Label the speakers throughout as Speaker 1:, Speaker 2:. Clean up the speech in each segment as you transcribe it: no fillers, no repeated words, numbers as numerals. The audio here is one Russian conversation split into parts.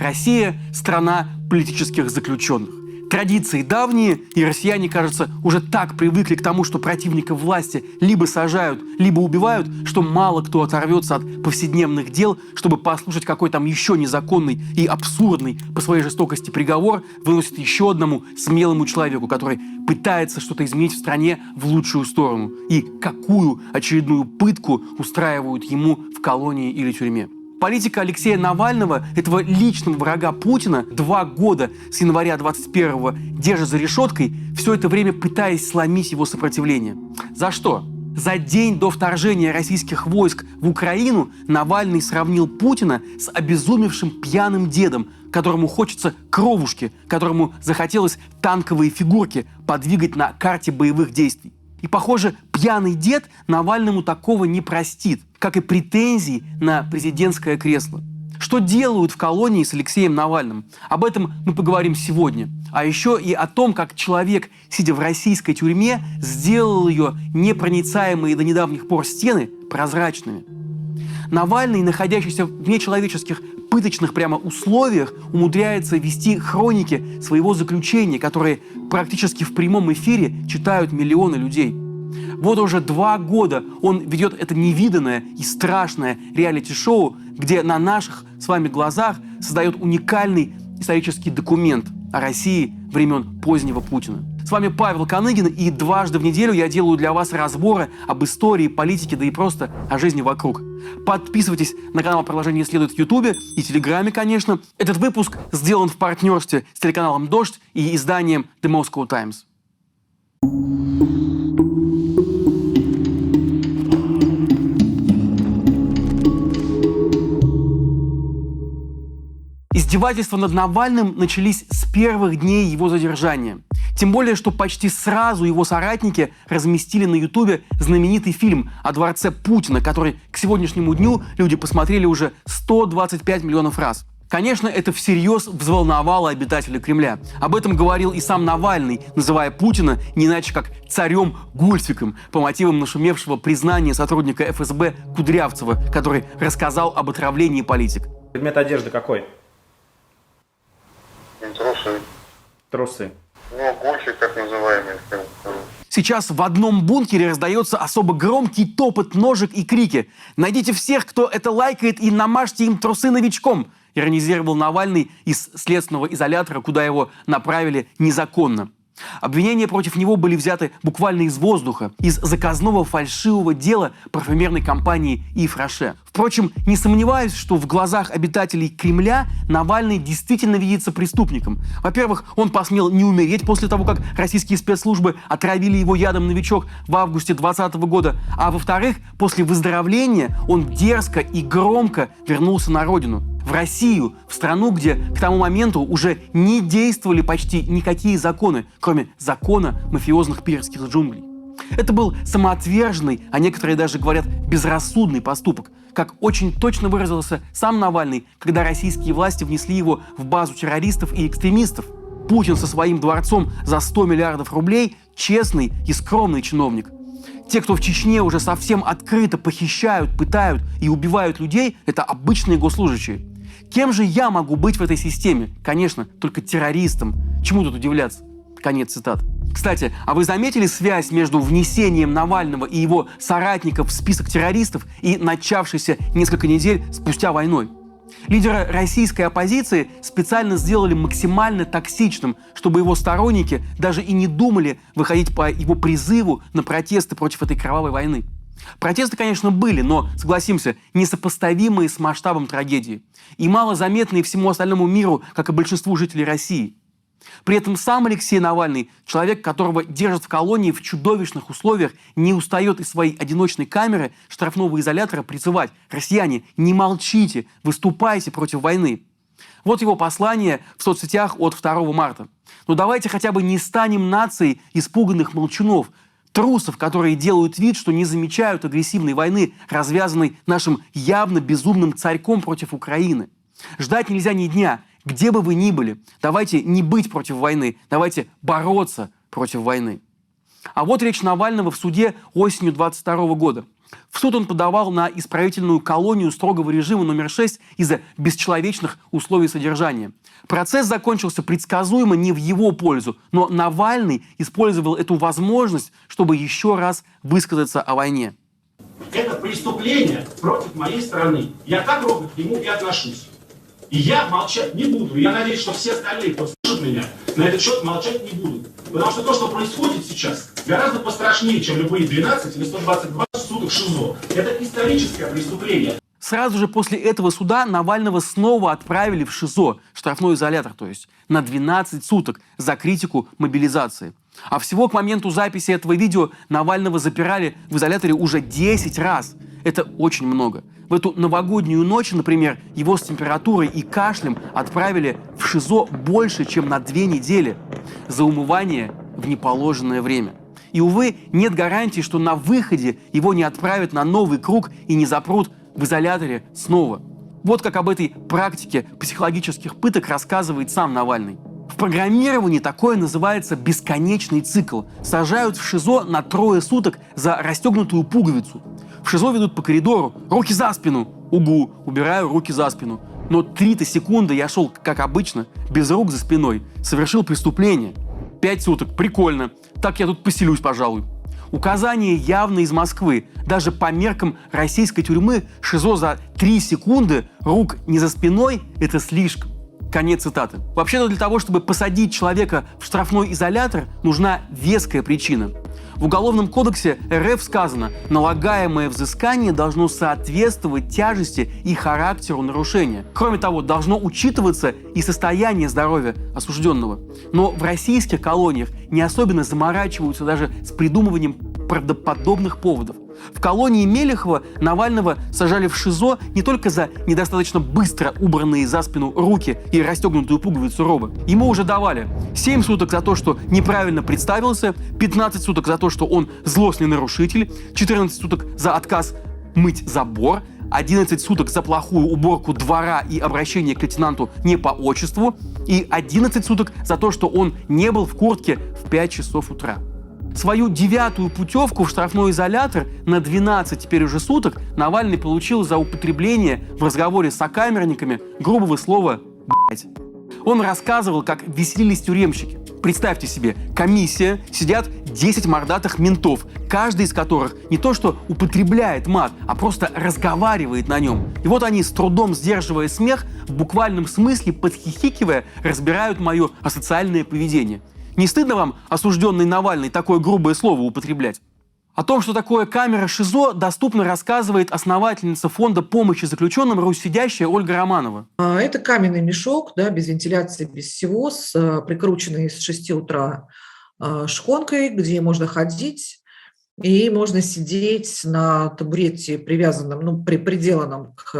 Speaker 1: Россия – страна политических заключенных. Традиции давние, и россияне, кажется, уже так привыкли к тому, что противников власти либо сажают, либо убивают, что мало кто оторвется от повседневных дел, чтобы послушать, какой там еще незаконный и абсурдный по своей жестокости приговор выносит еще одному смелому человеку, который пытается что-то изменить в стране в лучшую сторону, и какую очередную пытку устраивают ему в колонии или тюрьме. Политика Алексея Навального, этого личного врага Путина, 2 года с января 21-го держит за решеткой, все это время пытаясь сломить его сопротивление. За что? За день до вторжения российских войск в Украину Навальный сравнил Путина с обезумевшим пьяным дедом, которому хочется кровушки, которому захотелось танковые фигурки подвигать на карте боевых действий. И, похоже, пьяный дед Навальному такого не простит, как и претензии на президентское кресло. Что делают в колонии с Алексеем Навальным? Об этом мы поговорим сегодня. А еще и о том, как человек, сидя в российской тюрьме, сделал ее непроницаемые до недавних пор стены прозрачными. Навальный, находящийся в нечеловеческих пыточных прямо условиях, умудряется вести хроники своего заключения, которые практически в прямом эфире читают миллионы людей. Вот уже 2 года он ведет это невиданное и страшное реалити-шоу, где на наших с вами глазах создает уникальный исторический документ о России времен позднего Путина. С вами Павел Коныгин, и дважды в неделю я делаю для вас разборы об истории, политике, да и просто о жизни вокруг. Подписывайтесь на канал «Продолжение следует» в Ютубе и Телеграме, конечно. Этот выпуск сделан в партнерстве с телеканалом «Дождь» и изданием The Moscow Times. Издевательства над Навальным начались с первых дней его задержания. Тем более, что почти сразу его соратники разместили на Ютубе знаменитый фильм о дворце Путина, который к сегодняшнему дню люди посмотрели уже 125 миллионов раз. Конечно, это всерьез взволновало обитателей Кремля. Об этом говорил и сам Навальный, называя Путина не иначе как царем Гульфиком по мотивам нашумевшего признания сотрудника ФСБ Кудрявцева, который рассказал об отравлении политик.
Speaker 2: Предмет одежды какой?
Speaker 3: Трусы.
Speaker 2: Трусы.
Speaker 3: Ну, гульфик, так называемый.
Speaker 1: Сейчас в одном бункере раздается особо громкий топот ножек и крики. «Найдите всех, кто это лайкает, и намажьте им трусы новичком!» иронизировал Навальный из следственного изолятора, куда его направили незаконно. Обвинения против него были взяты буквально из воздуха, из заказного фальшивого дела парфюмерной компании Ив Роше. Впрочем, не сомневаюсь, что в глазах обитателей Кремля Навальный действительно видится преступником. Во-первых, он посмел не умереть после того, как российские спецслужбы отравили его ядом «Новичок» в августе 2020 года. А во-вторых, после выздоровления он дерзко и громко вернулся на родину. В Россию, в страну, где к тому моменту уже не действовали почти никакие законы, кроме закона мафиозных питерских джунглей. Это был самоотверженный, а некоторые даже говорят безрассудный поступок, как очень точно выразился сам Навальный, когда российские власти внесли его в базу террористов и экстремистов. Путин со своим дворцом за 100 миллиардов рублей – честный и скромный чиновник. Те, кто в Чечне уже совсем открыто похищают, пытают и убивают людей – это обычные госслужащие. Кем же я могу быть в этой системе? Конечно, только террористом. Чему тут удивляться? Конец цитаты. Кстати, а вы заметили связь между внесением Навального и его соратников в список террористов и начавшейся несколько недель спустя войной? Лидера российской оппозиции специально сделали максимально токсичным, чтобы его сторонники даже и не думали выходить по его призыву на протесты против этой кровавой войны. Протесты, конечно, были, но, согласимся, несопоставимые с масштабом трагедии. И малозаметные всему остальному миру, как и большинству жителей России. При этом сам Алексей Навальный, человек, которого держат в колонии в чудовищных условиях, не устает из своей одиночной камеры штрафного изолятора призывать: «Россияне, не молчите, выступайте против войны». Вот его послание в соцсетях от 2 марта. Но давайте хотя бы не станем нацией испуганных молчунов, трусов, которые делают вид, что не замечают агрессивной войны, развязанной нашим явно безумным царьком против Украины. Ждать нельзя ни дня, где бы вы ни были. Давайте не быть против войны, давайте бороться против войны. А вот речь Навального в суде осенью 22 года. В суд он подавал на исправительную колонию строгого режима номер 6 из-за бесчеловечных условий содержания. Процесс закончился предсказуемо не в его пользу, но Навальный использовал эту возможность, чтобы еще раз высказаться о войне.
Speaker 4: Это преступление против моей страны. Я так ровно к нему и отношусь. И я молчать не буду. Я надеюсь, что все остальные, кто слушает меня, на этот счет молчать не будут. Потому что то, что происходит сейчас, гораздо пострашнее, чем любые 12 или 122 суток ШИЗО. Это историческое преступление.
Speaker 1: Сразу же после этого суда Навального снова отправили в ШИЗО, штрафной изолятор, то есть на 12 суток за критику мобилизации. А всего к моменту записи этого видео Навального запирали в изоляторе уже 10 раз. Это очень много. В эту новогоднюю ночь, например, его с температурой и кашлем отправили в ШИЗО больше, чем на 2 недели за умывание в неположенное время. И, увы, нет гарантии, что на выходе его не отправят на новый круг и не запрут в изоляторе снова. Вот как об этой практике психологических пыток рассказывает сам Навальный. В программировании такое называется бесконечный цикл. Сажают в ШИЗО на 3 суток за расстегнутую пуговицу. В ШИЗО ведут по коридору. Руки за спину. Угу, убираю руки за спину. Но 3-то секунды я шел, как обычно, без рук за спиной. Совершил преступление. 5 суток. Прикольно. Так я тут поселюсь, пожалуй. Указание явно из Москвы. Даже по меркам российской тюрьмы ШИЗО за 3 секунды рук не за спиной – это слишком. Конец цитаты. Вообще-то для того, чтобы посадить человека в штрафной изолятор, нужна веская причина. В Уголовном кодексе РФ сказано, налагаемое взыскание должно соответствовать тяжести и характеру нарушения. Кроме того, должно учитываться и состояние здоровья осужденного. Но в российских колониях не особенно заморачиваются даже с придумыванием правдоподобных поводов. В колонии Мелехова Навального сажали в ШИЗО не только за недостаточно быстро убранные за спину руки и расстегнутую пуговицу роба. Ему уже давали 7 суток за то, что неправильно представился, 15 суток за то, что он злостный нарушитель, 14 суток за отказ мыть забор, 11 суток за плохую уборку двора и обращение к лейтенанту не по отчеству и 11 суток за то, что он не был в куртке в 5 часов утра. Свою 9-ю путевку в штрафной изолятор на 12 теперь уже суток Навальный получил за употребление в разговоре с сокамерниками грубого слова «блядь». Он рассказывал, как веселились тюремщики. Представьте себе, комиссия, сидят 10 мордатых ментов, каждый из которых не то что употребляет мат, а просто разговаривает на нем. И вот они, с трудом сдерживая смех, в буквальном смысле подхихикивая, разбирают мое асоциальное поведение. Не стыдно вам, осужденный Навальный, такое грубое слово употреблять? О том, что такое камера ШИЗО, доступно рассказывает основательница фонда помощи заключенным «Русь-сидящая» Ольга Романова.
Speaker 5: Это каменный мешок, да, без вентиляции, без всего, прикрученный с 6 утра шконкой, где можно ходить, и можно сидеть на табурете, привязанном, приделанном к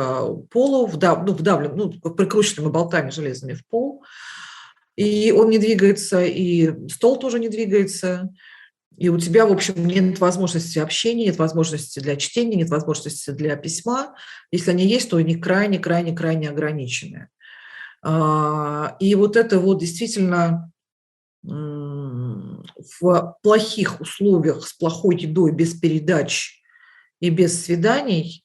Speaker 5: полу, прикрученными болтами железными в пол. И он не двигается, и стол тоже не двигается. И у тебя, в общем, нет возможности общения, нет возможности для чтения, нет возможности для письма. Если они есть, то они крайне-крайне-крайне ограничены. И вот это вот действительно в плохих условиях, с плохой едой, без передач и без свиданий,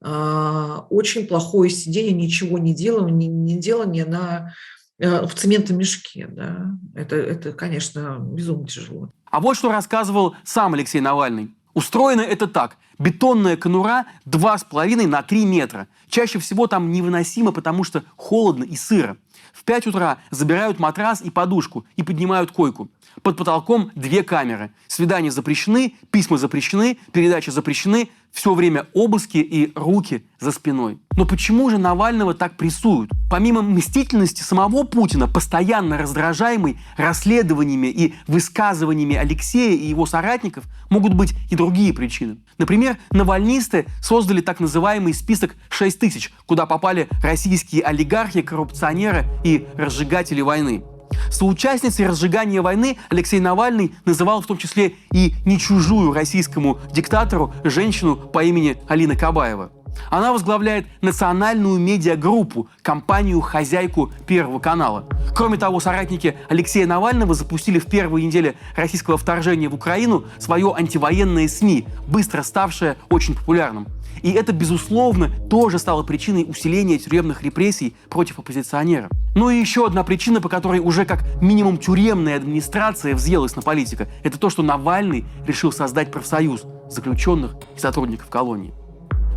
Speaker 5: очень плохое сидение, ничего не делание в цементном мешке. Да. Это, конечно, безумно тяжело.
Speaker 1: А вот что рассказывал сам Алексей Навальный. Устроено это так. Бетонная конура 2,5 на 3 метра. Чаще всего там невыносимо, потому что холодно и сыро. В 5 утра забирают матрас и подушку и поднимают койку. Под потолком 2 камеры. Свидания запрещены, письма запрещены, передачи запрещены. Все время обыски и руки за спиной. Но почему же Навального так прессуют? Помимо мстительности самого Путина, постоянно раздражаемый расследованиями и высказываниями Алексея и его соратников, могут быть и другие причины. Например, навальнисты создали так называемый список 6000, куда попали российские олигархи, коррупционеры и разжигатели войны. Соучастницей разжигания войны Алексей Навальный называл в том числе и не чужую российскому диктатору женщину по имени Алина Кабаева. Она возглавляет национальную медиагруппу, компанию-хозяйку Первого канала. Кроме того, соратники Алексея Навального запустили в первые недели российского вторжения в Украину свое антивоенное СМИ, быстро ставшее очень популярным. И это, безусловно, тоже стало причиной усиления тюремных репрессий против оппозиционера. Ну и еще одна причина, по которой уже как минимум тюремная администрация взъелась на политика, это то, что Навальный решил создать профсоюз заключенных и сотрудников колонии.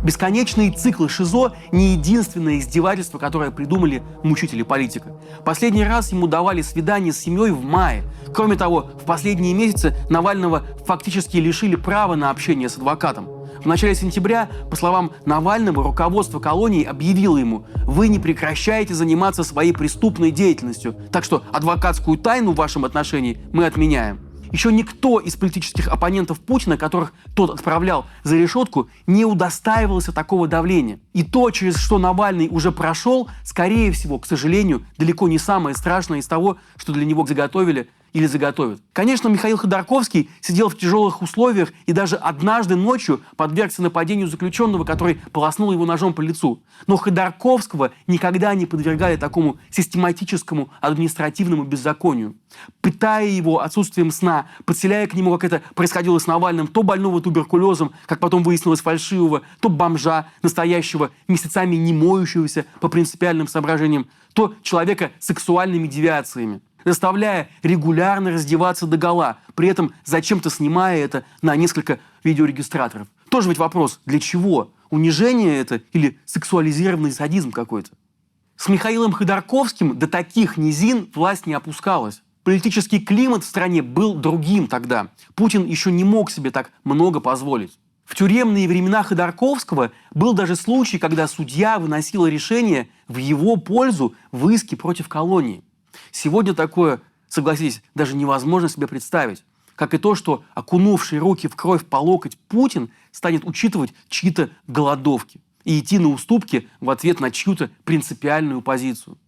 Speaker 1: Бесконечные циклы ШИЗО – не единственное издевательство, которое придумали мучители политика. Последний раз ему давали свидание с семьей в мае. Кроме того, в последние месяцы Навального фактически лишили права на общение с адвокатом. В начале сентября, по словам Навального, руководство колонии объявило ему: «Вы не прекращаете заниматься своей преступной деятельностью, так что адвокатскую тайну в вашем отношении мы отменяем». Еще никто из политических оппонентов Путина, которых тот отправлял за решетку, не удостаивался такого давления. И то, через что Навальный уже прошел, скорее всего, к сожалению, далеко не самое страшное из того, что для него заготовили или заготовят. Конечно, Михаил Ходорковский сидел в тяжелых условиях и даже однажды ночью подвергся нападению заключенного, который полоснул его ножом по лицу. Но Ходорковского никогда не подвергали такому систематическому административному беззаконию. Пытая его отсутствием сна, подселяя к нему, как это происходило с Навальным, то больного туберкулезом, как потом выяснилось, фальшивого, то бомжа, настоящего, месяцами не моющегося по принципиальным соображениям, то человека с сексуальными девиациями, заставляя регулярно раздеваться догола, при этом зачем-то снимая это на несколько видеорегистраторов. Тоже ведь вопрос, для чего? Унижение это или сексуализированный садизм какой-то? С Михаилом Ходорковским до таких низин власть не опускалась. Политический климат в стране был другим тогда. Путин еще не мог себе так много позволить. В тюремные времена Ходорковского был даже случай, когда судья выносила решение в его пользу в иске против колонии. Сегодня такое, согласитесь, даже невозможно себе представить. Как и то, что окунувший руки в кровь по локоть Путин станет учитывать чьи-то голодовки и идти на уступки в ответ на чью-то принципиальную позицию.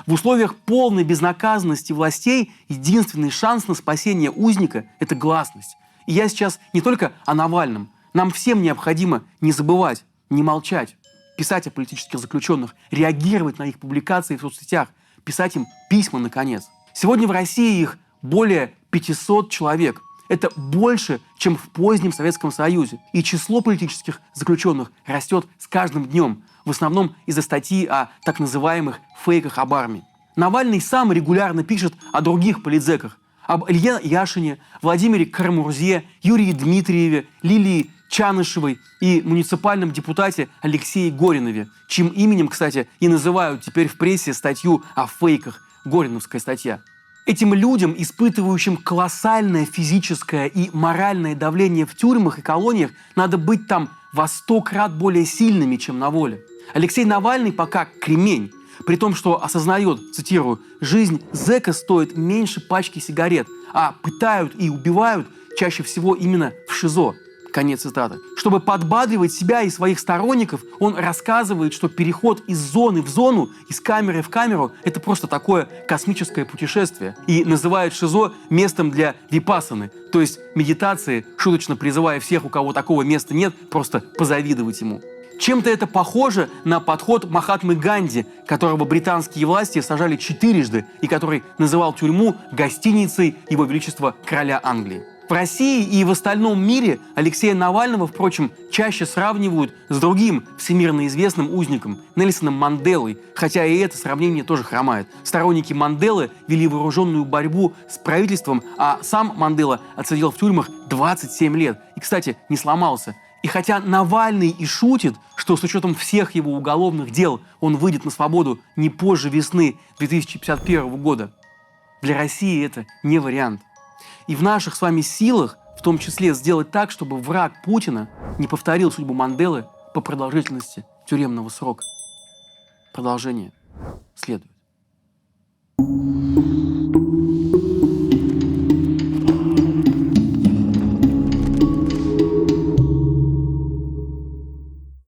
Speaker 1: В условиях полной безнаказанности властей единственный шанс на спасение узника – это гласность. И я сейчас не только о Навальном. Нам всем необходимо не забывать, не молчать, писать о политических заключенных, реагировать на их публикации в соцсетях, писать им письма, наконец. Сегодня в России их более 500 человек. Это больше, чем в позднем Советском Союзе. И число политических заключенных растет с каждым днем, в основном из-за статьи о так называемых фейках об армии. Навальный сам регулярно пишет о других политзеках. Об Илье Яшине, Владимире Карамурзе, Юрии Дмитриеве, Лилии Чанышевой и муниципальном депутате Алексее Горинове, чьим именем, кстати, и называют теперь в прессе статью о фейках, гориновская статья. Этим людям, испытывающим колоссальное физическое и моральное давление в тюрьмах и колониях, надо быть там во 100 крат более сильными, чем на воле. Алексей Навальный пока кремень, при том, что осознает, цитирую, «жизнь зэка стоит меньше пачки сигарет, а пытают и убивают чаще всего именно в ШИЗО». Конец цитаты. Чтобы подбадривать себя и своих сторонников, он рассказывает, что переход из зоны в зону, из камеры в камеру – это просто такое космическое путешествие. И называет ШИЗО местом для випассаны, то есть медитации, шуточно призывая всех, у кого такого места нет, просто позавидовать ему. Чем-то это похоже на подход Махатмы Ганди, которого британские власти сажали 4 и который называл тюрьму гостиницей Его Величества Короля Англии. В России и в остальном мире Алексея Навального, впрочем, чаще сравнивают с другим всемирно известным узником Нельсоном Манделой, хотя и это сравнение тоже хромает. Сторонники Манделы вели вооруженную борьбу с правительством, а сам Мандела отсидел в тюрьмах 27 лет и, кстати, не сломался. И хотя Навальный и шутит, что с учетом всех его уголовных дел он выйдет на свободу не позже весны 2051 года, для России это не вариант. И в наших с вами силах, в том числе, сделать так, чтобы враг Путина не повторил судьбу Манделы по продолжительности тюремного срока. Продолжение следует.